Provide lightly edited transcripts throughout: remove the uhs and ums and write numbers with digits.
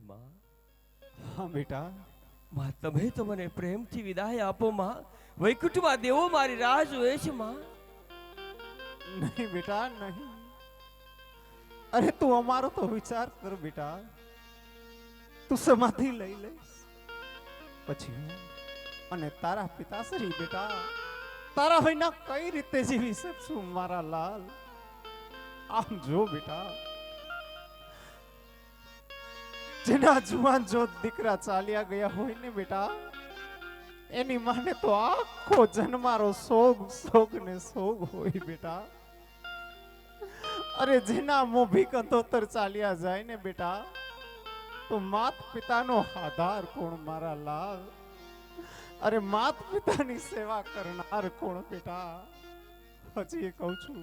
માં હા બેટા, માં તમે તો મને પ્રેમથી વિદાય આપો માં. વૈકુંઠમાં દેવો મારી રાહ જોવે છે માં. નહીં બેટા નહીં. અરે તું અમારો તો વિચાર કર બેટા. તું સમાધિ લઈ લઈશ પછી હું અને તારા પિતાશ્રી બેટા તારા વિના કઈ રીતે જીવી શકશું મારા લાલ. આમ જો બેટા, જેના જુવાન જો દીકરા ચાલ્યા ગયા હોય ને બેટા, એની માને તો આખો જન્મારો સોગ સોગ ને સોગ હોય બેટા. અરે જેના મોભી કંધોતર ચાલ્યા જાય ને બેટા, તો માત પિતાનો આધાર કોણ મારા લાલ. અરે માત પિતાની સેવા કરનાર કોણ બેટા. હજી કહું છું,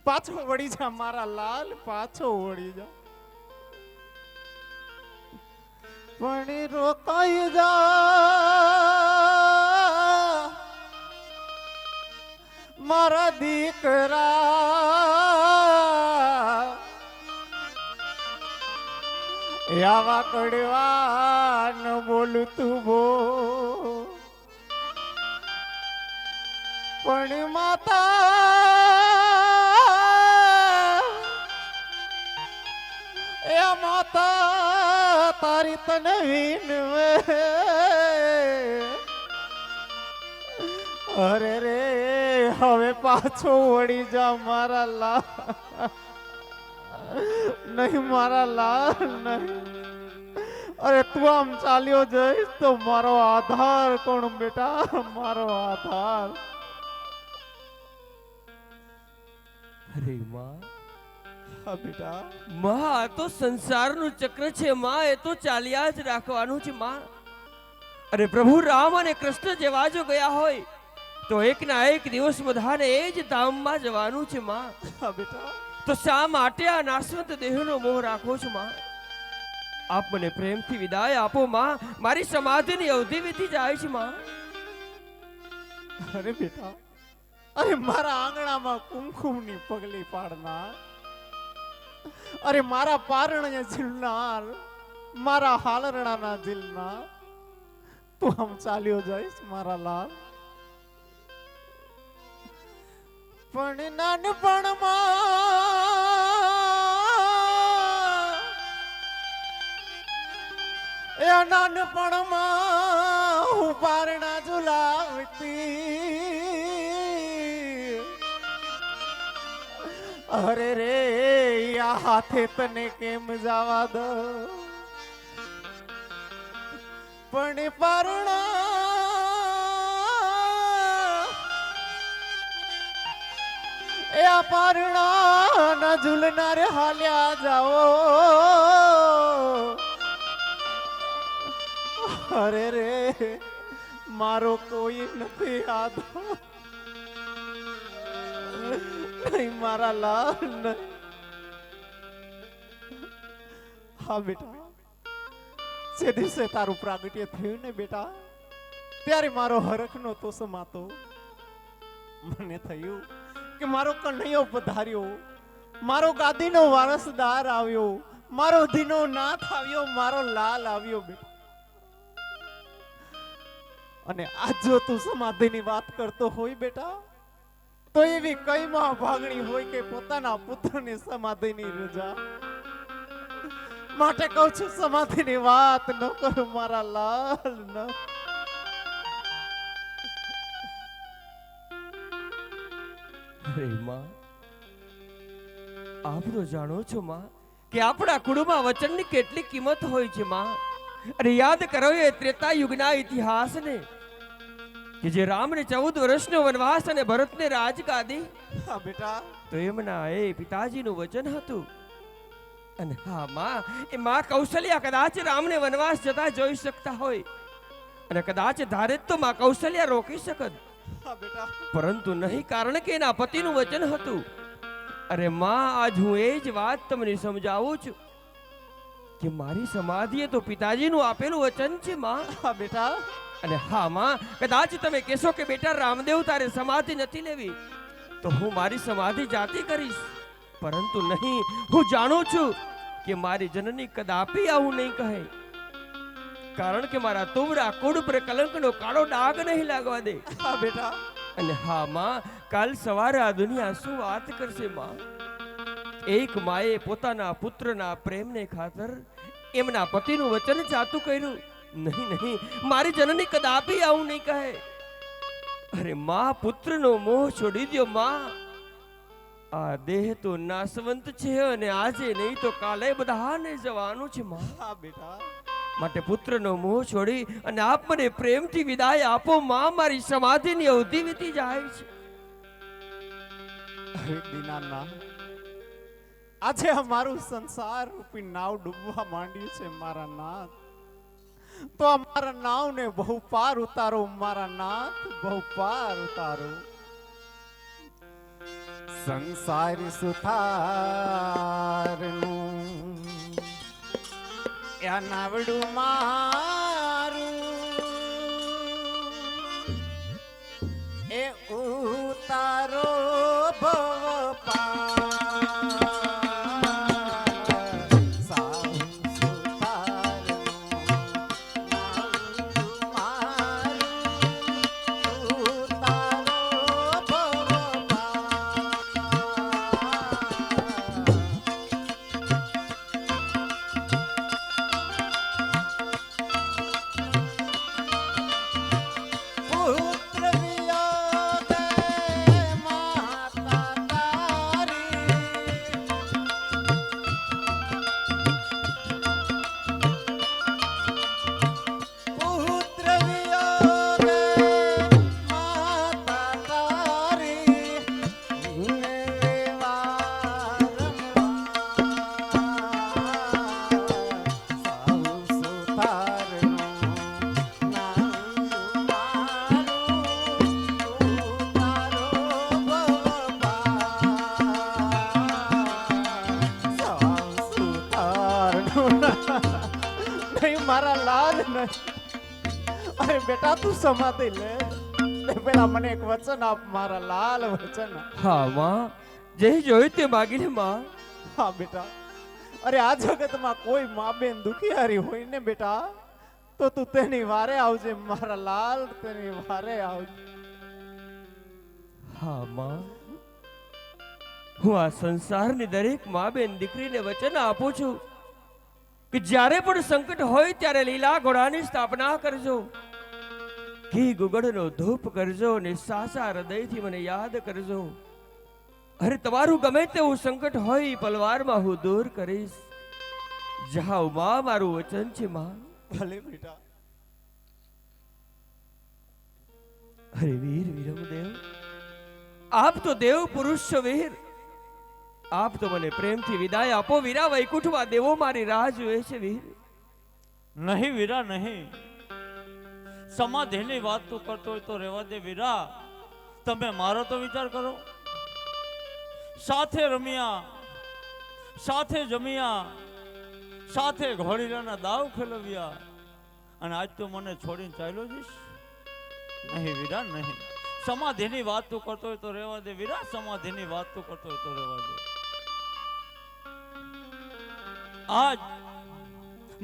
પાછો વળી જા મારા લાલ, પાછો વળી જા. પણ રોકાઈ જા મારા દીકરા, આવા કડવા ન બોલું તું બો. પણ માતા એ માતા તારી તને વિનવે. અરે રે હવે પાછો વળી જા મારા લાલ. નહીં મારા લાલ નહીં. અરે તું આમ ચાલ્યો જઈશ તો મારો આધાર કોણ બેટા, મારો આધાર. અરે માં, હા બેટા, માં આ તો સંસારનું ચક્ર છે માં. એ તો ચાલ્યા જ રાખવાનું છે માં. અરે પ્રભુ રામ અને કૃષ્ણ જેવા જો ગયા હોય તો એક ના એક દિવસ બધાને એ જ ધામમાં જવાનું છે માં. હા બેટા, તો શા માટે આ નાશવંત દેહનો મોહ રાખો છો માં? આપ મને પ્રેમથી વિદાય આપો માં. મારી સમાધિની અવધિ વીતી જાય છે માં. અરે બેટા, અરે મારા આંગણામાં કુમકુમની પગલી પાડનાર, અરે મારા પારણે ઝીલનાર, મારા હાલરણાના ઝીલનાર, તું આમ ચાલ્યો જઈશ મારા લાલ. પણ નાનપણમાં એ નાનપણમાં હું પારણા ઝુલાવતી. અરે રે આ હાથે તને કેમ જવા દો. પણ પારણા એ આ પારણા ના ઝૂલનારે હાલ્યા જાઓ. અરે રે મારો કોઈ નથી આધાર. નહીં મારા લાલ નહીં. હા બેટા, જે દિવસે તારું પ્રાગટ્ય થયું ને બેટા, ત્યારે મારો હરખનો તો સમાતો. મને થયું કે મારો કન્હૈયો પધાર્યો, મારો ગાદીનો વારસદાર આવ્યો, મારો ધીનો નાથ આવ્યો, મારો લાલ આવ્યો બેટા. અને આજ જો તું સમાધિની વાત કરતો હોય બેટા, તો એવી કઈ માં ભાગણી હોય કે પોતાના પુત્રની સમાધિની રજા માટે કહું છું, સમાધિની વાત ન કરું મારા લાલ ન. અરે માં, આપ તો જાણો છો માં કે આપણા કુળમાં વચનની કેટલી કિંમત હોય છે માં. અરે યાદ કરો એ ત્રેતા યુગના ઇતિહાસને કે જે રામને 14 વર્ષનો વનવાસ અને ભરતને રાજગાદી. હા બેટા, તો એમના એ પિતાજીનું વચન હતું. અને હા માં, એ માં કૌશલ્યા કદાચ રામને વનવાસ જતા જોઈ શકતા હોય અને કદાચ ધારે તો માં કૌશલ્યા રોકી શકત. હા બેટા, પરંતુ નહીં, કારણ કે એના પતિનું વચન હતું. અરે માં, આજ હું એ જ વાત તમને સમજાવું છું કે મારી સમાધિ એ તો પિતાજીનું આપેલું વચન છે માં. હા બેટા, અને હા માં, કદાચ તમે કહેશો કે બેટા રામદેવ તારે સમાધિ નથી લેવી, તો હું મારી સમાધિ જાતે કરીશ. પરંતુ નહીં, હું જાણું છું કે મારી જનની કદાપી આવું નહીં કહે, કારણ કે મારા તુવરા કુળ પર કલંકનો કાળો ડાઘ નહીં લાગવા દે. હા બેટા. અને હા માં, કાલ સવારે આ દુનિયા શું વાત કરશે માં? એક માએ પોતાના પુત્રના પ્રેમને ખાતર એમના પતિનું વચન ચાતું કર્યું. નહીં નહીં, મારી જનની કદાપી આવું નહીં કહે. અરે માં, પુત્રનો મોહ છોડી દ્યો માં. આ દેહ તો નાશવંત છે અને આજે નહીં તો કાલે બધાને જવાનું છે માં. હા બેટા. માટે પુત્રનો મોહ છોડી અને આપ મને પ્રેમથી વિદાય આપો માં. મારી સમાધિની અવધિ વીતી જાય છે. હવે દીનાનાથ, આજે અમારું સંસાર રૂપી નાવ ડૂબવા માંડ્યું છે મારા નાથ. તો અમારા નાવને બહુ પાર ઉતારો મારા નાથ, બહુ પાર ઉતારો. સંસારી સુથારનું યા નાવડું મારું એ ઉતારો ભવ મારા લાલ નહીં. અરે બેટા, તું સમાધિ લે. પેલા મને એક વચન આપ મારા લાલ, વચન. હા માં, જે જોયું તે માગી લે માં. હા બેટા. અરે આ જગતમાં કોઈ મા બેન દુખિયારી હોય ને બેટા, તો તું તેની વારે આવજે મારા લાલ, તેની વારે આવજે. હા માં, હું આ સંસારની દરેક મા બેન દીકરીને વચન આપું છું કે જ્યારે પણ સંકટ હોય ત્યારે લીલા ઘોડાની સ્થાપના કરજો, ઘી ગુગળનો ધૂપ કરજો અને સાચા હૃદયથી મને યાદ કરજો. અરે તમારું ગમે તેવું સંકટ હોય પલવારમાં હું દૂર કરીશ. જાઓ માં, મારું વચન છે માં. ભલે બેટા. અરે વીર વિરમદેવ, આપ તો દેવ પુરુષ છો વીર. આપ તો મને પ્રેમથી વિદાય આપો. વીરા, વૈકુંઠમાં દેવો મારી રાહ જોવે છે વીર. નહીં વીરા નહીં, સમાધિની વાત તું કરતો હોય તો રહેવા દે વીરા. તમે મારો તો વિચાર કરો. સાથે રમ્યા, સાથે જમ્યા, સાથે ઘોડીલાના દાવ ખેલવ્યા, અને આજ તો મને છોડીને ચાલ્યો જઈશ. નહીં વીરા નહીં, સમાધિની વાત તું કરતો હોય તો રહેવા દે વીરા. સમાધિની વાત તું કરતો હોય તો રહેવા દે. આજ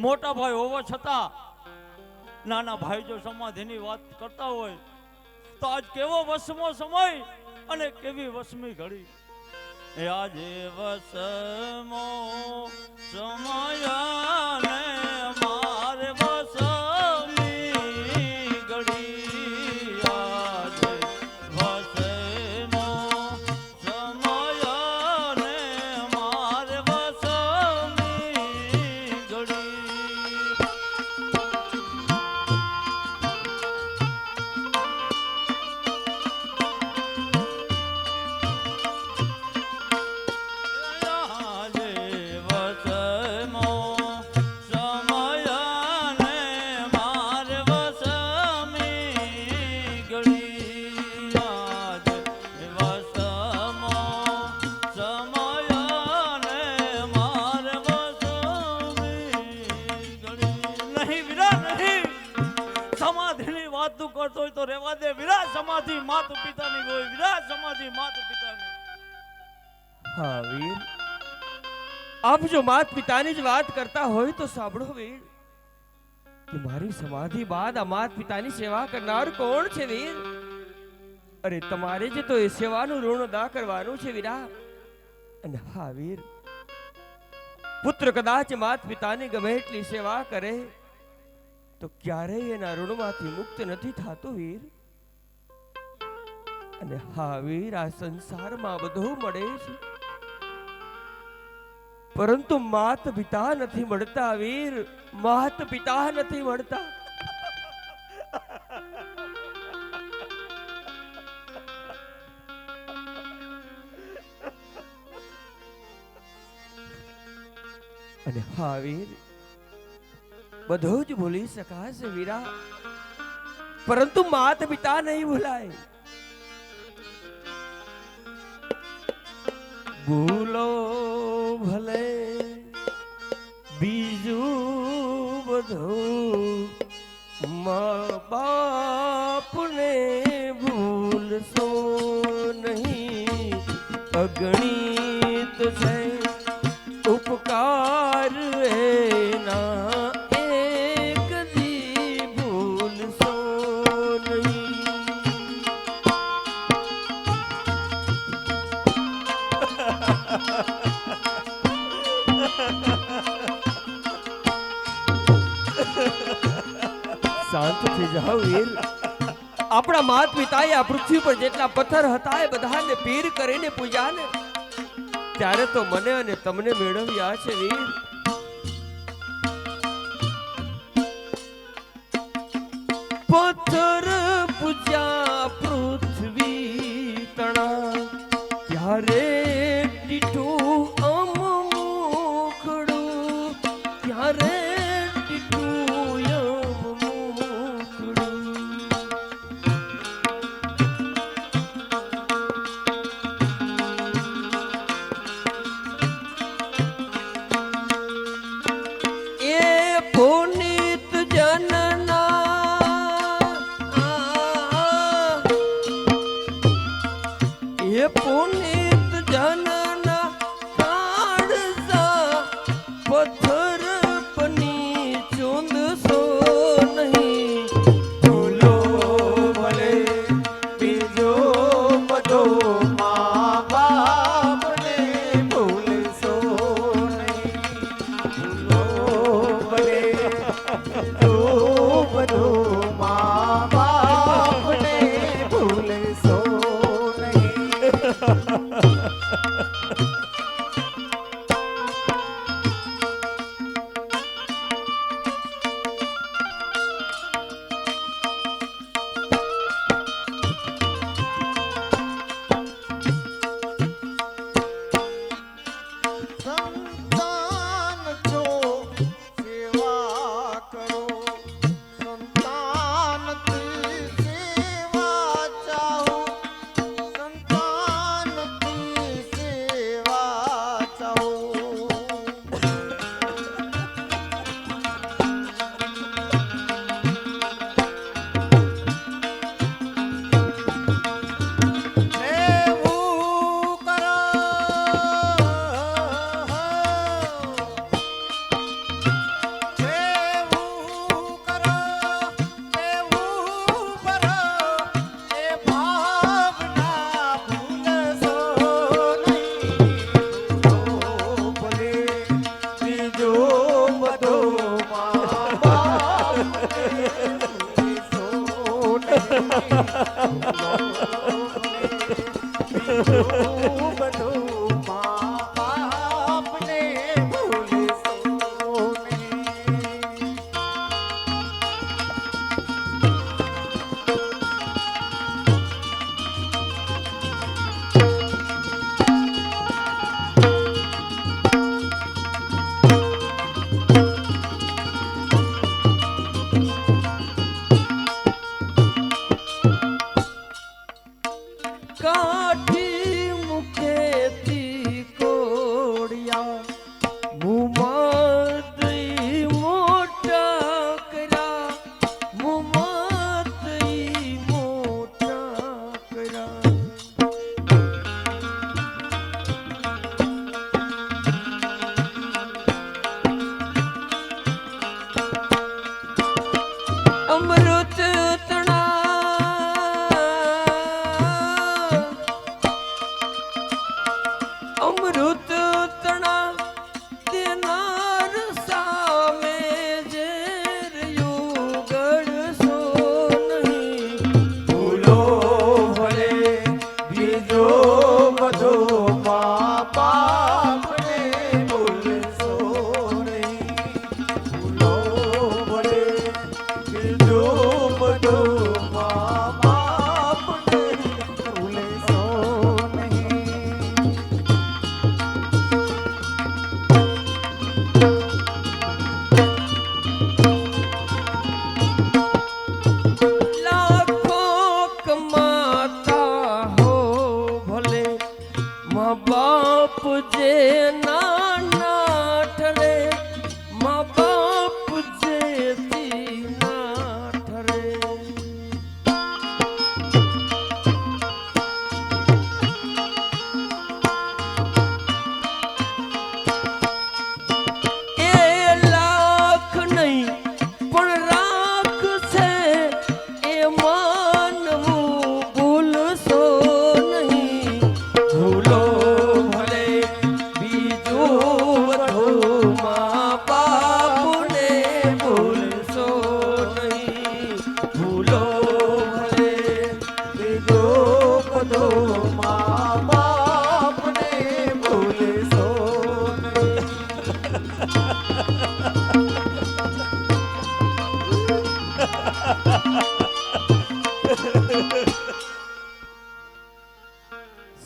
મોટા ભાઈ હોવા છતાં નાના ભાઈ જો સમાધિની વાત કરતા હોય તો આજ કેવો વસમો સમય અને કેવી વસમી ઘડી. આજે વસમો સમય ને મારે વસમી ઘડી. આજે વસમો સમય ને મારે વસમી ઘડી. કરતો હોય તો રહેવા દે વીરા. સમાધિ માત પિતાની હોય. વીરા સમાધિ માત પિતાની. હા વીર, આપ જો માત પિતાની જ વાત કરતા હોય તો સાંભળો વીર, કે મારી સમાધિ બાદ આ માત પિતાની સેવા કરનાર કોણ છે વીર? અરે તમારે જ તો એ સેવાનું ઋણ અદા કરવાનું છે વીરા. અને હા વીર, પુત્ર કદાચ માત પિતાની ગમે એટલી સેવા કરે તો ક્યારેય એના ઋણમાંથી મુક્ત નથી થતો વીર. અને હા વીર, આ સંસારમાં બધું મળે છે, પરંતુ માત પિતા નથી મળતા વીર, માત પિતા નથી મળતા. અને હા વીર, બધું જ ભૂલી શકાશે વીરા, પરંતુ માત પિતા નહીં ભૂલાય. ભૂલો ભલે બીજું બધું, મા બાપને ભૂલશો નહીં. અગણિત છે ઉપકાર એના, એક દી ભૂલશો નહીં. શાંત થઈ જાઓ વીર. આપણા માત પિતાએ આ પૃથ્વી પર જેટલા પથ્થર હતા એ બધાને પીર કરીને પૂજા ને, ત્યારે તો મને અને તમને મેળવ્યા છે વીર. પથ્થર પૂજ્યા પૃથ્વી તણા, ત્યારે દીઠું અમ મુખડું, ત્યારે દીઠું અમ મુખડું. પુનિત જનના એ પુનિત જનના પ્રાણ અમૃત તણા દેનાર સામે ઝેર યુગળશો નહીં. ભૂલો ભલે બીજો બધો માં બાપને ભૂલશો નહીં. ભૂલો ભલે બીજો બધો માં બાપને ભૂલશો નહીં. લાખો કમાતા હો ભલે મા બાપ જે નાના ઠરે, મા બાપ જેથી ના ઠરે. એ લાખ નહીં પણ રાખ છે એ માનવું ભૂલશો નહીં. ભૂલો ભલે બીજું બધું મા બાપને ભૂલશો નહીં. ભૂલો ભલે બીજો બધો માં બાપને ભૂલશો નહીં.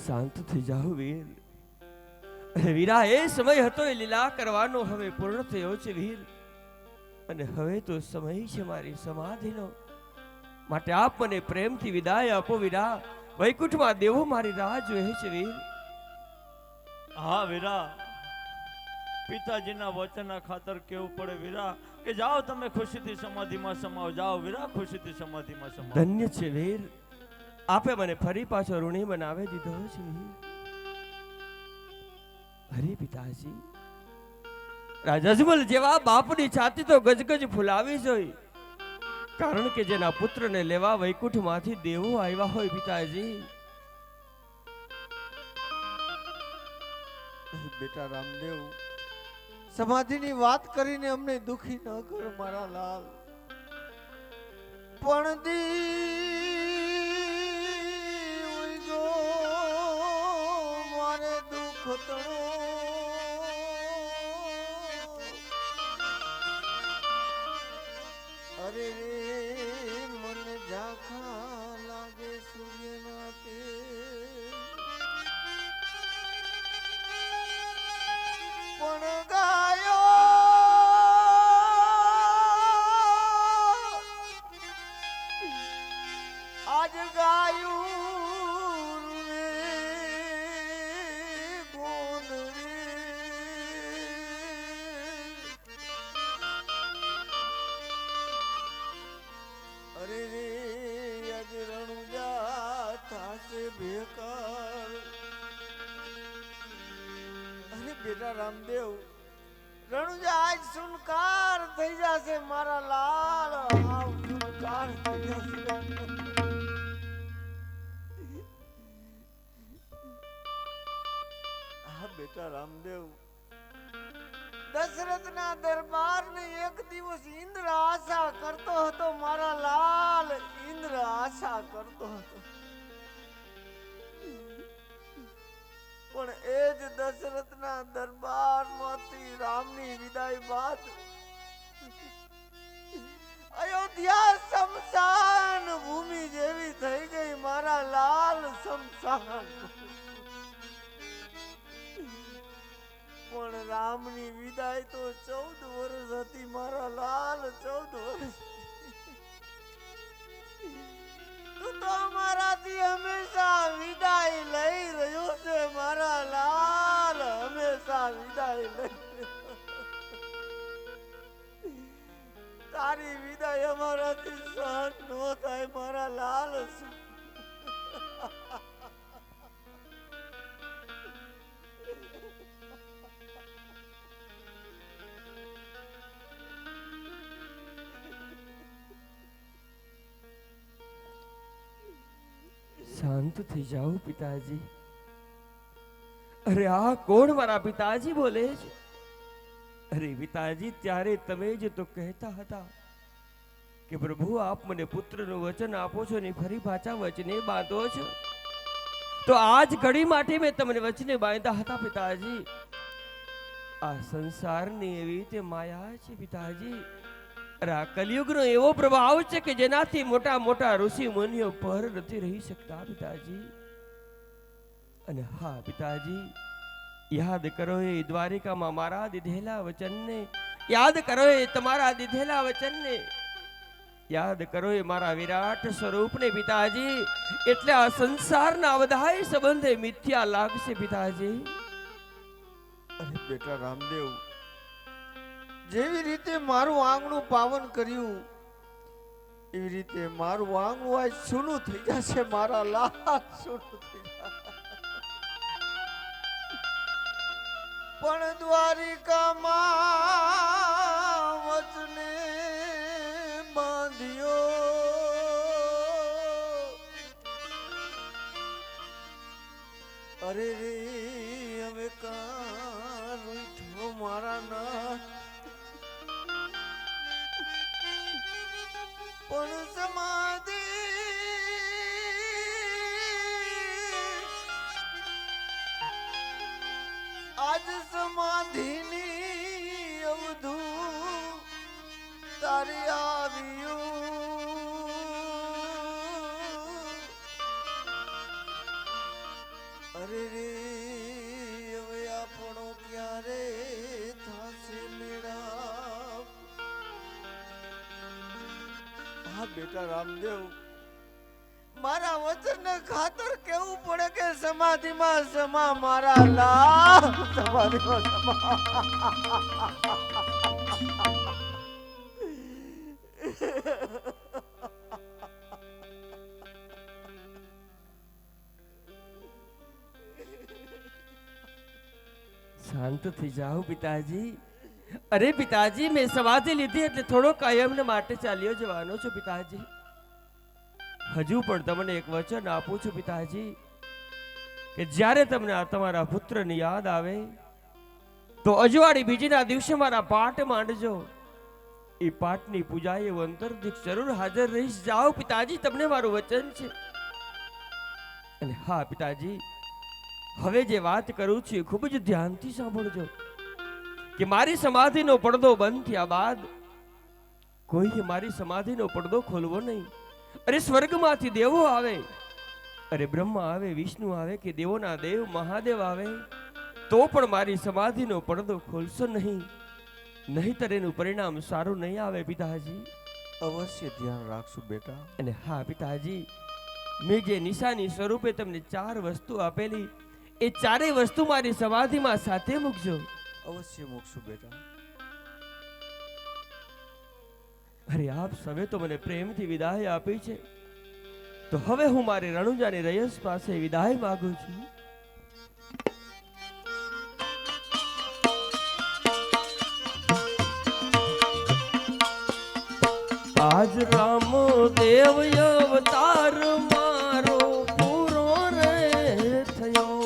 શાંત થઈ જાઓ વીર. અરે વીરા, એ સમય હતો એ લીલા કરવાનો હવે પૂર્ણ થયો છે વીર. અને હવે તો સમય છે મારી સમાધિનો. માટે આપ મને પ્રેમથી વિદાય આપો વીરા. વૈકુંઠમાં દેવો મારી રાહ જોએ છે વીર. હા વીરા, પિતાજીના વચનના ખાતર કેવું પડે વીરા કે જાઓ તમે ખુશીથી સમાધિમાં સમાવો. જાઓ વીરા, ખુશીથી સમાધિમાં સમાવો. ધન્ય છે વીર, આપે મને ફરી પાછો ઋણી બનાવી દીધો છે વીર. હરે પિતાજી, રાજા અજમલ જેવા બાપની છાતી તો ગજગજ ફુલાવી જોઈ. કારણ કે જેના પુત્રને લેવા વૈકુંઠમાંથી દેવો આવ્યા હોય પિતાજી. બેટા રામદેવ, સમાધિની વાત કરીને અમને દુખી ન કર મારા લાલ. પણ મારે દુઃખ તણો અરે રે મને ઝાંખા લાગે સૂર્યના તેજ. પણ ગાયો આજ ગાયું રે ગોંદ રે. અરે રે આજ રણુજા થાશે બેકાર. અરે બેટા રામદેવ, રણુજા આજ સુનકાર થઈ જશે મારા લાલ. આવ સુનકાર થઈ જશે. હા બેટા રામદેવ, દશરથના દરબારને એક દિવસ ઇન્દ્ર આશા કરતો હતો મારા લાલ. ઇન્દ્ર આશા કરતો હતો. પણ એ જ દશરથના દરબારમાંથી રામની વિદાય બાદ અયોધ્યા શમશાન ભૂમિ જેવી થઈ ગઈ મારા લાલ. શમશાન. પણ રામની વિદાય તો 14 વર્ષ હતી મારા લાલ. 14 વર્ષ. તું તો અમારાથી હંમેશા વિદાય લઈ રહ્યો છે મારા લાલ. હંમેશા વિદાય લઈ રહ્યો. તારી વિદાય અમારાથી સહન ન થાય મારા લાલ. શાંત થઈ જાઓ પિતાજી. અરે આ કોણ મારા પિતાજી બોલે છે? અરે પિતાજી, ત્યારે તમે જ તો કહેતા હતા કે પ્રભુ આપ મને પુત્રનું વચન આપો છો ને ફરી પાછા વચને બાંધો છો. તો આજ ઘડી માટે મેં તમને વચને બાંધ્યા હતા પિતાજી. આ સંસારની એવી રીતે માયા છે પિતાજી. અરે આ કલિયુગનો એવો પ્રભાવ છે કે જેનાથી મોટા મોટા ઋષિ મુનિઓ પર નથી રહી શકતા પિતાજી. અને હા પિતાજી, યાદ કરો એ દ્વારિકામાં મારા દીધેલા વચનને, યાદ કરો એ તમારા દીધેલા વચનને, યાદ કરો એ મારા વિરાટ સ્વરૂપને પિતાજી. એટલે આ સંસારના બધાય સંબંધે મિથ્યા લાગશે પિતાજી. અરે બેટા રામદેવ, જેવી રીતે મારું આંગણું પાવન કર્યું એવી રીતે મારું આંગણું આજ સૂનું થઈ જશે. મારા લાલ સૂનું થઈ જશે. પણ દ્વારિકામાં વચને બાંધ્યો, અરે રે હવે કાં રૂઠો મારા નાથ. પણ સમાધિ આજ સમાધિની અવધુ તારી આવ્યું. અરે રે હવે આપણો ક્યારે થશે મેળા. હા બેટા રામદેવ, મારા વચન ખાતર કેવું પડે કે સમાધિમાં સમા મારા લાલ, સમાધિમાં સમા. શાંત થઈ જાઓ પિતાજી. અરે પિતાજી, મેં સમાધિ લીધી એટલે થોડો કાયમને માટે ચાલ્યો જવાનો છું પિતાજી. હજુ પણ તમને એક વચન આપું છું પિતાજી કે જ્યારે તમને આ તમારા પુત્રની યાદ આવે તો અજવાળી બીજીના દિવસે મારા પાઠ માંડજો. એ પાઠની પૂજાએ હું અંતરદિક જરૂર હાજર રહીશ. જાઓ પિતાજી, તમને મારું વચન છે. અને હા પિતાજી, હવે જે વાત કરું છું એ ખૂબ જ ધ્યાનથી સાંભળજો કે મારી સમાધિનો પડદો બંધ થયા બાદ કોઈએ મારી સમાધિનો પડદો ખોલવો નહીં. અરે સ્વર્ગમાંથી દેવો આવે, અરે બ્રહ્મા આવે, વિષ્ણુ આવે કે દેવોના દેવ મહાદેવ આવે તો પણ મારી સમાધિનો પડદો ખોલશો નહીં, નહીંતર એનું પરિણામ સારું નહીં આવે પિતાજી. અવશ્ય ધ્યાન રાખશું બેટા. અને હા પિતાજી, મેં જે નિશાની સ્વરૂપે તમને 4 વસ્તુ આપેલી એ ચારેય વસ્તુ મારી સમાધિમાં સાથે મૂકજો. અવશ્ય મૂકશું બેટા. અરે આપ સવે તો મને પ્રેમથી વિદાય આપી છે, તો હવે હું મારી રણુજાની રયસ પાસે વિદાય માંગુ છું. આજ રામ દેવ અવતાર મારો પૂરો રે થયો.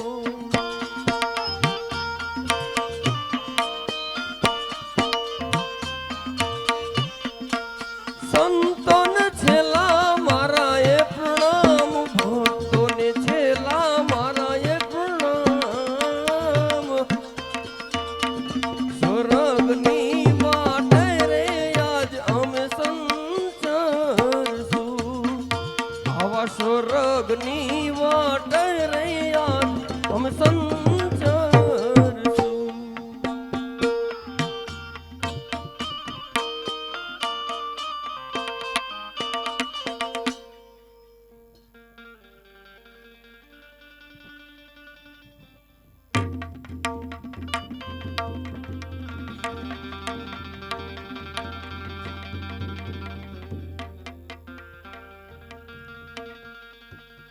સંતોને છેલ્લા મારા એ પ્રણામ, ભક્તોને છેલ્લા મારા એ પ્રણામ. સ્વર્ગની વાટે રે આજ અમે સંચરશું, આવા સ્વર્ગની વાટે રે આજ અમે સંચરશું.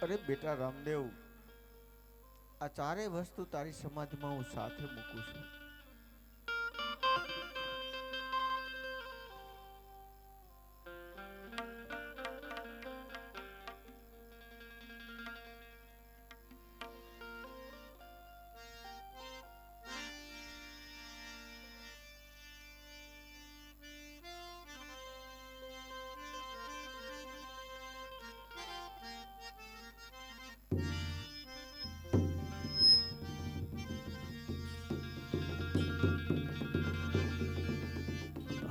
અરે બેટા રામદેવ, આ ચારેય વસ્તુ તારી સમાધિમાં હું સાથે મૂકું છું.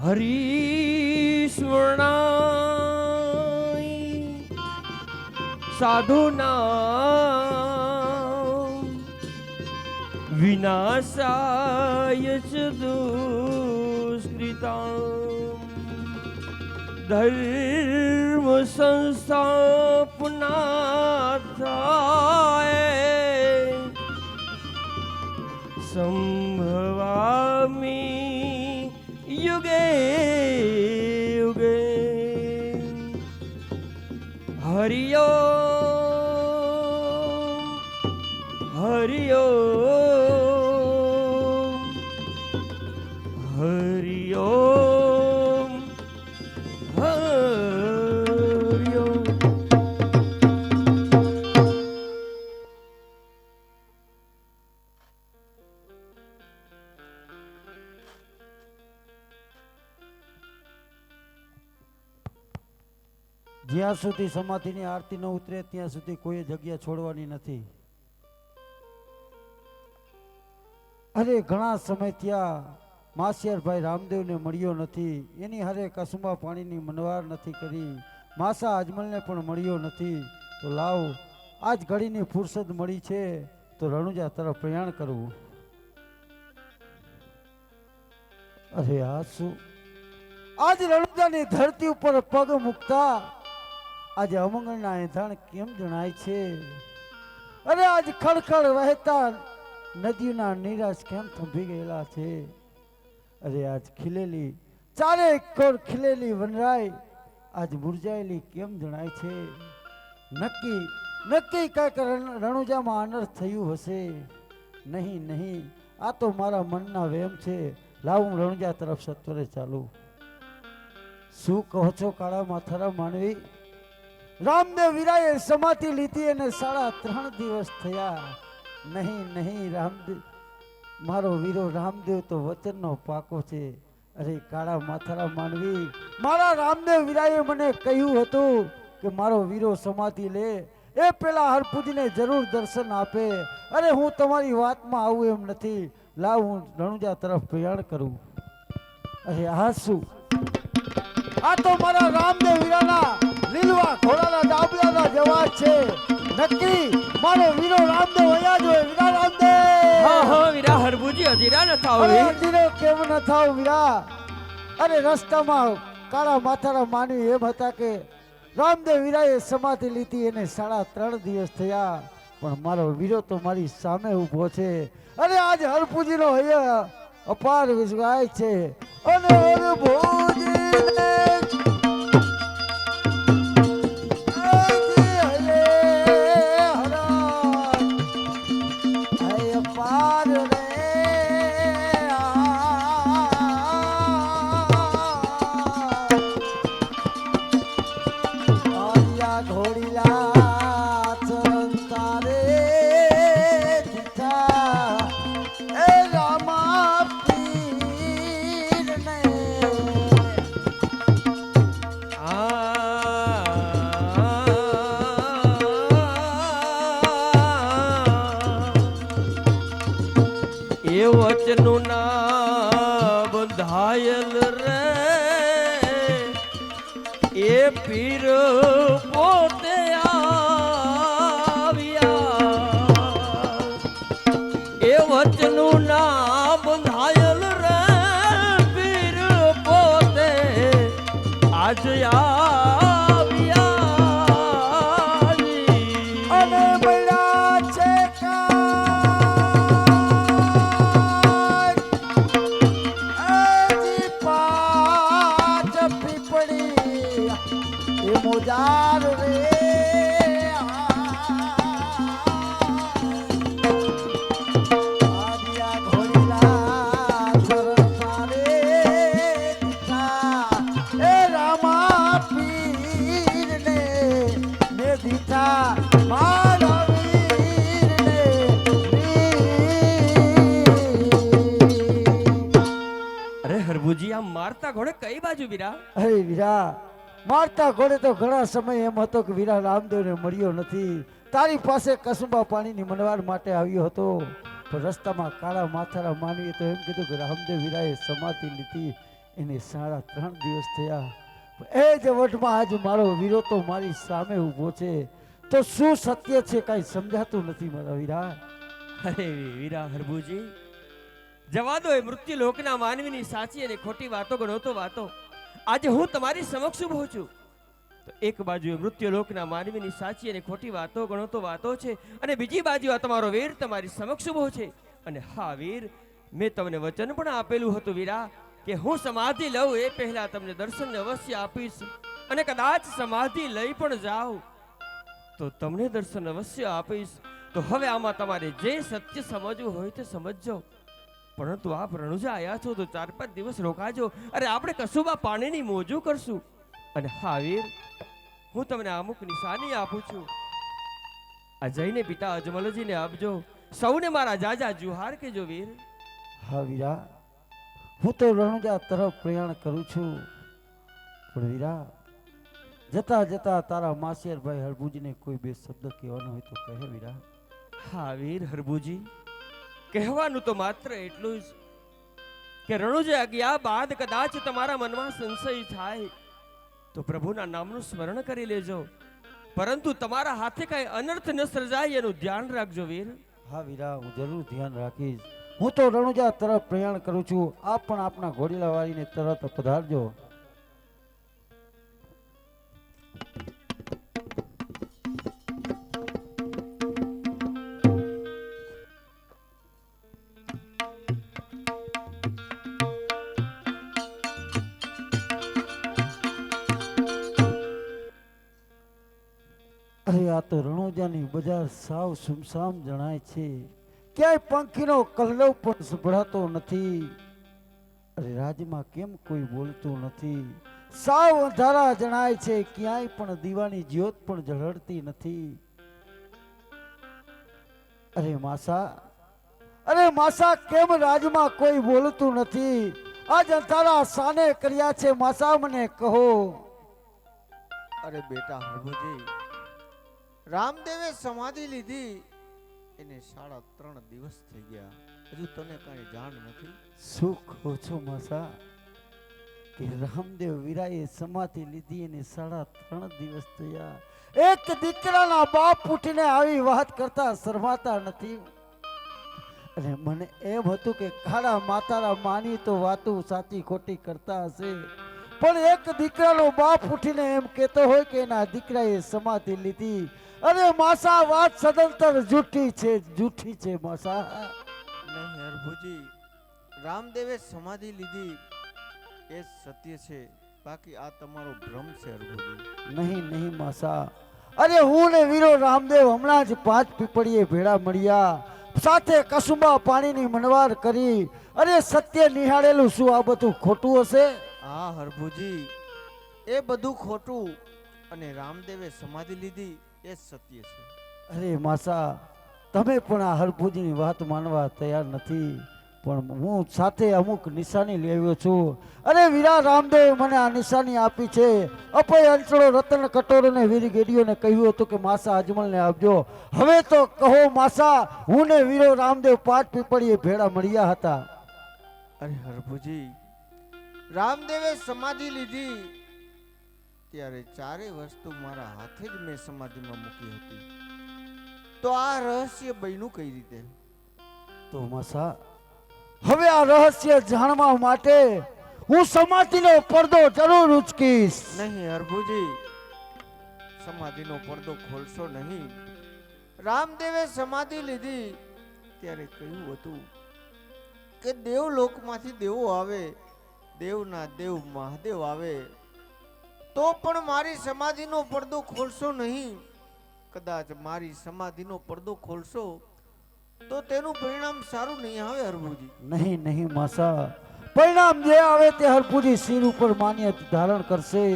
હરિસ્મરણાય સાધુના વિનાશાય ચ દુષ્કૃતામ ધર્મ સંસ્થાપનાર્થાય સંભવામિ યુગે યુગે હરિ ઓમ હરિ ઓમ હરિ ઓમ હરિ ઓમ. જ્યાં સુધી સમાધિની આરતી ન ઉતરે ત્યાં સુધી કોઈ જગ્યા છોડવાની નથી. અરે ઘણા સમય ત્યાં માસિયારભાઈ રામદેવને મળ્યો નથી, એની હારે કસુંબા પાણીની મનવાર નથી કરી, માસા અજમલને પણ મળ્યો નથી. તો લાવ આજ ઘડીની ફુરસદ મળી છે તો રણુજા તરફ પ્રયાણ કરવું. અરે આ શું, આજ રણુજાની ધરતી ઉપર પગ મૂકતા આજે અમંગળના એંધાણ કેમ જણાય છે? અરે આજ ખડખડ વહેતા નદીઓના નીરાજ કેમ થંભી ગયેલા છે? અરે આજ ખીલેલી ચારે કોર ખીલેલી વનરાય આજ મુરઝાયેલી કેમ જણાય છે? નક્કી નક્કી કાંઈક રણુજામાં અનર્થ થયું હશે. નહીં નહીં, આ તો મારા મનના વેમ છે. લાવ હું રણુજા તરફ સત્વરે ચાલું. શું કહો છો કાળા માથારા માનવી? રામદેવ વીરાએ સમાધિ લીધી અને 3.5 દિવસ થયા. નહીં નહીં, રામદેવ મારો વીરો રામદેવ તો વચનનો પાકો છે. અરે કાળા માથારા માનવી, મારા રામદેવ વીરાએ મને કહ્યું હતું કે મારો વીરો સમાધિ લે એ પેલા હરપુજીને જરૂર દર્શન આપે. અરે હું તમારી વાતમાં આવું એમ નથી. લાવ હું રણુજા તરફ પ્રયાણ કરું. અરે આ શું, આ તો મારા રામદેવ વીરાના લીલવા ઘોડાના ડાબલાના જવાજ છે. નક્કી મારો વીરો રામદેવ અહીંયા જ હોય. વીરા રામદેવ, હા હા વીરા હરભુજી અધીરા ન થાવ. અરે અધીરો કેમ ન થાવ વીરા? અરે રસ્તામાં કાળા માથાના માનવી એમ હતા કે રામદેવ વીરાએ સમાધિ લીધી એને 3.5 દિવસ થયા, પણ મારો વીરો તો મારી સામે ઊભો છે. અરે આજ હરપુજીનો અહીંયા અપાર વિશ્વાસ છે. અને હરભુજીને વચનું ના બંધાયેલ રે એ પીર પોતે આવ્યા. એ વચનું ના બંધાયેલ રે પીર પોતે આજ આવ્યા. અને મળ્યા છે મોજાર રે આદિયા ઘોડીલા ચરણ મારે દીઠા એ રામા પીરને ને દીઠા મારા વીરને. અરે હરભુજી આમ મારતા ઘોડે કઈ બાજુ વીરા? અરે વીરા, મારતા ઘોડે તો ઘણા સમય એમ હતો કે વીરા રામદેવને મળ્યો નથી. તારી પાસે કસુંબા પાણીની મનવાર માટે આવ્યો હતો, પણ રસ્તામાં કાળા માથારા માનવીએ તો એમ કીધું કે રામદેવ વીરાએ સમાધિ લીધી એને 3.5 દિવસ થયા. એ જ વટમાં આજ મારો વીરો તો મારી સામે ઊભો છે. તો શું સત્ય છે કાંઈ સમજાતું નથી મારા વીરા. અરે વીરા હરભુજી, જવા દો એ મૃત્યુ લોકના માનવીની સાચી અને ખોટી વાતો ગણોતો વાતો. આજે હું તમારી સમક્ષ ઊભો છું તો એક બાજુ મૃત્યુ લોકના માનવીની સાચી અને ખોટી વાતો ગણોતો વાતો છે, અને બીજી બાજુ આ તમારો વીર તમારી સમક્ષ ઊભો છે. અને હા વીર, મેં તમને વચન પણ આપેલું હતું વીરા કે હું સમાધિ લઉં એ પહેલા તમને દર્શન અવશ્ય આપીશ, અને કદાચ સમાધિ લઈ પણ જાઉં તો તમને દર્શન અવશ્ય આપીશ. તો હવે આમાં તમારે જે સત્ય સમજવું હોય તે સમજજો, પરંતુ આપ રણુજા આવ્યા છો તો 4-5 દિવસ રોકાજો. અરે આપણે કસુબા પાણીની મોજું કરશું. અને હા વીર, હું તમને અમુક નિશાની આપું છું, આ જઈને પિતા અજમલજીને આપજો. સૌને મારા જાજા જુહાર કેજો વીર. હા વીરા, હું તો રણુજા તરફ પ્રયાણ કરું છું. પણ વીરા, જતા જતા તારા માસિયારભાઈ હરભુજીને કોઈ 2 શબ્દ કહેવાનો હોય તો કહે વીરા. હા વીર હરભુજી, કહેવાનું તો માત્ર એટલું જ કે રણુજા ગયા બાદ કદાચ તમારા મનમાં સંશય થાય તો પ્રભુના નામનું સ્મરણ કરી લેજો, પરંતુ તમારા હાથે કઈ અનર્થ ન સર્જાય એનું ધ્યાન રાખજો વીર. હા વીરા, હું જરૂર ધ્યાન રાખીશ. હું તો રણુજા તરફ પ્રયાણ કરું છું. આપ પણ આપના ઘોડીલા વાળીને તરત પધારજો. અરે આ તો રણુજાની બજાર સાવ સુમસામ જણાય છે. ક્યાંય પંખીનો કલરવ પણ સંભળાતો નથી. અરે રાજમાં કેમ કોઈ બોલતું નથી. સાવ અંધારા જણાય છે. ક્યાંય પણ દીવાની જ્યોત પણ ઝળહળતી નથી. અરે માસા, કેમ રાજમાં કોઈ બોલતું નથી? આજ અંધારા સાને કર્યા છે માસા, મને કહો. અરે બેટા હરભુજી, રામદેવે સમાધિ લીધી એને 3.5 દિવસ થઈ ગયા, હજુ તને કઈ જાણ નથી? શું કહો છો માસા કે રામદેવ વીરાએ સમાધિ લીધી અને 3.5 દિવસ થયા? એક દીકરાના બાપ ઉઠીને આવી વાત કરતા શરમાતા નથી? અને મને એમ હતું કે કાળા માતારા માની તો વાતો સાચી ખોટી કરતા હશે, પણ એક દીકરાનો બાપ ઉઠીને એમ કહેતો હોય કે એના દીકરાએ સમાધિ લીધી. અરે માસા, વાત સદંતર જૂઠી છે માસા. નહીં હરભુજી, રામદેવે સમાધિ લીધી એ સત્ય છે, બાકી આ તમારો ભ્રમ છે હરભુજી. નહીં માસા. અરે હું ને વીરો રામદેવ હમણાં જ 5 પીપળીએ ભેળા મળ્યા, સાથે કસુંબા પાણીની મનવાર કરી. અરે સત્ય નિહાળેલું શું આ બધું ખોટું હશે? હા હરભુજી, એ બધું ખોટું, અને રામદેવે સમાધિ લીધી એ સત્ય છે. અરે માસા, તમે પણ આ હરભુજીની વાત માનવા તૈયાર નથી, પણ હું સાથે અમુક નિશાની લઈ આવ્યો છું. અરે વીરા રામદેવ મને આ નિશાની આપી છે. અપય અંચળો રતન કટોરો ને વીર ગેડીઓને કહ્યું હતું કે માસા અજમલને આપજો. હવે તો કહો માસા, હું ને વીરો રામદેવ 5 પીપળીએ ભેળા મળ્યા હતા. અરે હરભુજી, રામદેવે સમાધિ લીધી ત્યારે 4 વસ્તુ મારા હાથે જ મેં સમાધિમાં મૂકી હતી, તો આ રહસ્ય બન્યું કઈ રીતે? તો માસા, હવે આ રહસ્ય જાણવા માટે હું સમાધિનો પડદો જરૂર ઉચકીશ. નહીં હરભુજી, સમાધિનો પડદો ખોલશો નહીં. રામદેવે સમાધિ લીધી ત્યારે કહ્યું હતું કે દેવલોકમાંથી દેવો આવે, દેવના દેવ મહાદેવ આવે, તો પણ મારી સમાધિનો પડદો ખોલશો નહીં. કદાચ મારી સમાધિનો પડદો ખોલશો તો તેનું પરિણામ સારું નહીં આવે હરભુજી. નહીં માસા, પરિણામ જે આવે તે હરભુજી શિર ઉપર માન્યતા ધારણ કરશે,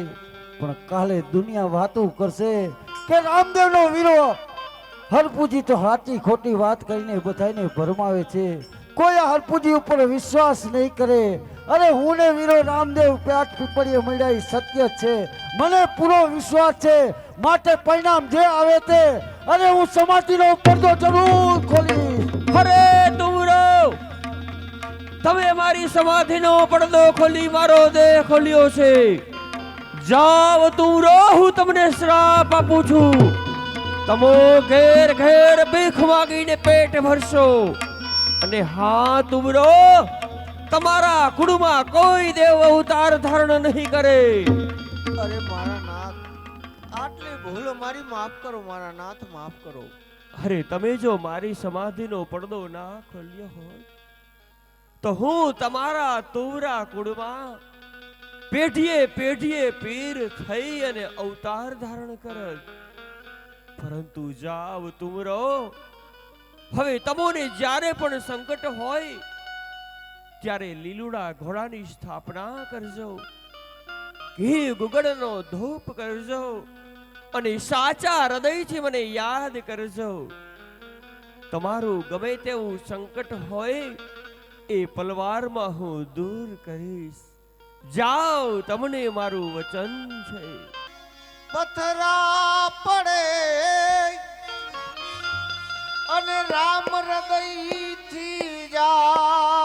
પણ કાલે દુનિયા વાતો કરશે કે રામદેવનો વીરો. હરભુજી તો સાચી ખોટી વાત કરીને બધાને ભરમાવે છે. કોઈ આ હરભુજી ઉપર વિશ્વાસ નહીં કરે. અરે હું ને વીરો રામદેવ 5 પીપળીએ મળ્યા એ સત્ય છે, મને પૂરો વિશ્વાસ છે. માટે પરિણામ જે આવે તે, અરે હું સમાધિનો પડદો જરૂર ખોલીશ. અરે તુમરો તમે મારી સમાધિનો પડદો ખોલી મારો દેહ ખોલ્યો છે. જાવ તુમરો, હું તમને શ્રાપ આપું છું. તમો ઘેર ઘેર ભીખ માગીને પેટ ભરશો. અને હા તુમરો, તમારા કુળમાં કોઈ દેવ અવતાર ધારણ નહીં કરે. અરે મારા નાથ, આટલી ભૂલ મારી માફ કરો મારા નાથ, માફ કરો. અરે તમે જો મારી સમાધિનો પડદો ના ખોલ્યો હોય તો હું તમારા તુવરા કુળમાં પેઢીએ પેઢીએ પીર થઈ અને અવતાર ધારણ કરત. પરંતુ જાવ તુમરો, હવે તમોને જ્યારે પણ સંકટ હોય ત્યારે લીલુડા ઘોડાની સ્થાપના કરજો, ઘી ગુગળનો ધૂપ કરજો અને સાચા હૃદયથી મને યાદ કરજો. તમારું ગમે તેવું સંકટ હોય એ પલવારમાં હું દૂર કરીશ. જાઓ, તમને મારું વચન છે. પથરા પડે અને રામ હૃદયથી જાય,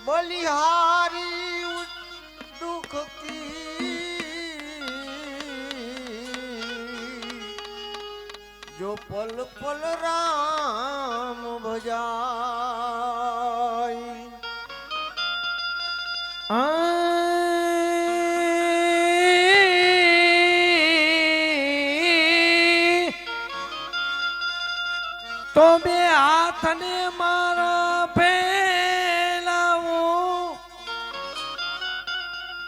બલિહારી દુઃખથી જો પલ પલ રામ ભજાય. તો બે હાથને મારા ફેલાવું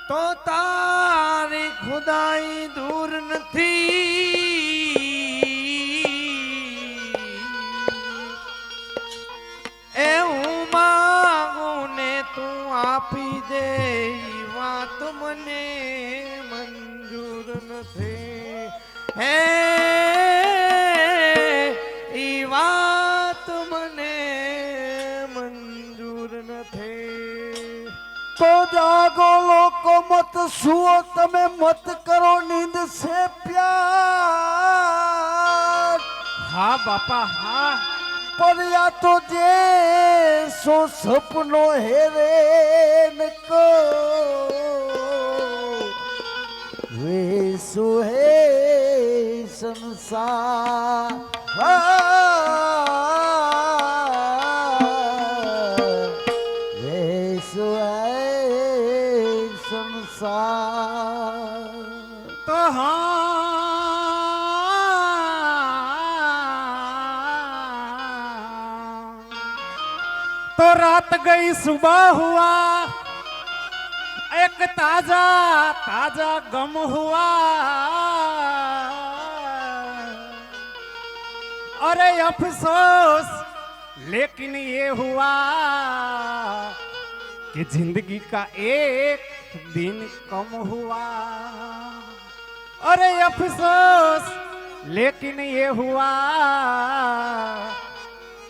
તો તારી ખુદાઈ દૂર નથી. એવું માંગું ને તું આપી દે, ઈ વાત મને મંજૂર નથી. હે ઈ વાત મને મંજૂર નથી. તો જાગો લોકો, મત સુઓ તમે, મત કરો નીંદ સે પ્યાર. હા બાપા હા, पर या तो जे सो सपनो हेरे न को वे सो है संसार. वे सो है संसार. तो तो रात गई सुबह हुआ, एक ताजा ताजा गम हुआ. अरे अफसोस लेकिन ये हुआ कि जिंदगी का एक दिन कम हुआ. अरे अफसोस लेकिन ये हुआ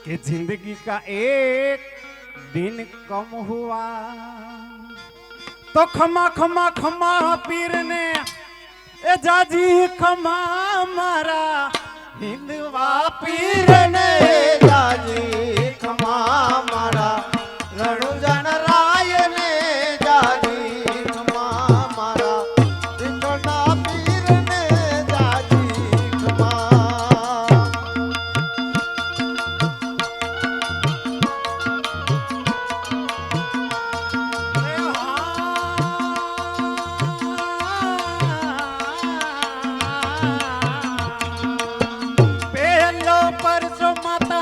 कि जिंदगी का एक दिन कम हुआ. तो खमा खमा खमा पीर ने ए जाजी खमा मारा हिंदवा पीर ने જાજી ખમા મારા રણુજન રાય ને, જાજી ખમા મારા વિઠ્ઠલના પીર ને, જાજી ખમા. पहलो परसों माता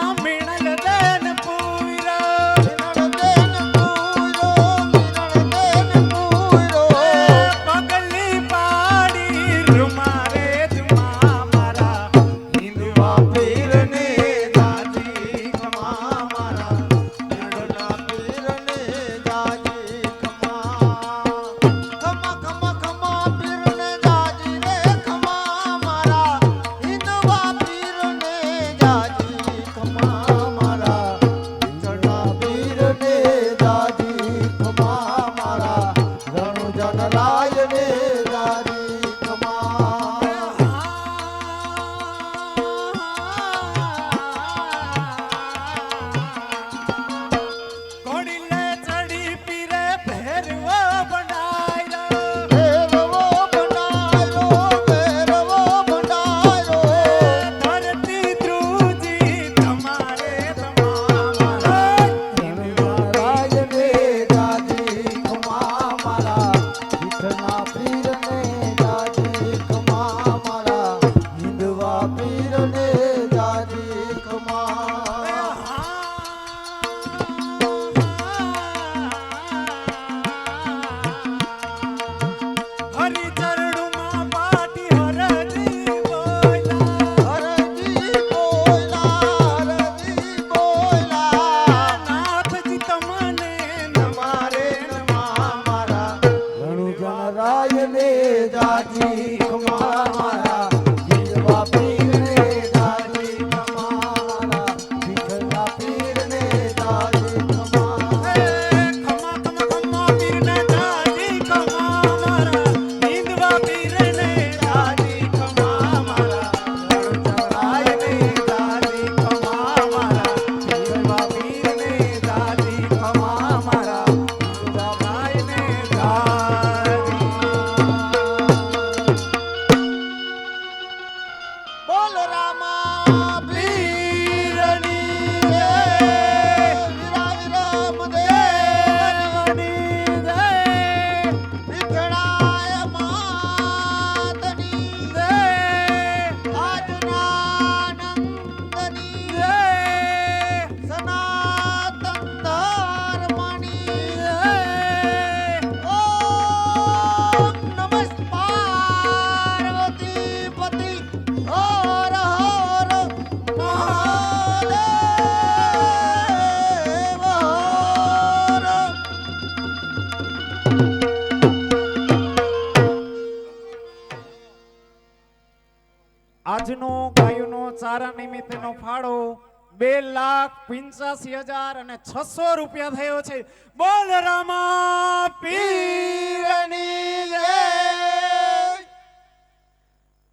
વારા નિમિત્તેનો ફાળો 2,85,600 રૂપિયા થયો છે. બોલ રામા પીરની જય.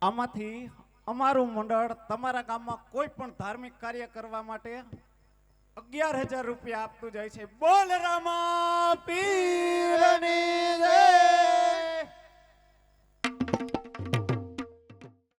આમાંથી અમારું મંડળ તમારા ગામમાં કોઈ પણ ધાર્મિક કાર્ય કરવા માટે 11,000 રૂપિયા આપતું જાય છે. બોલ રામા પીરની જય.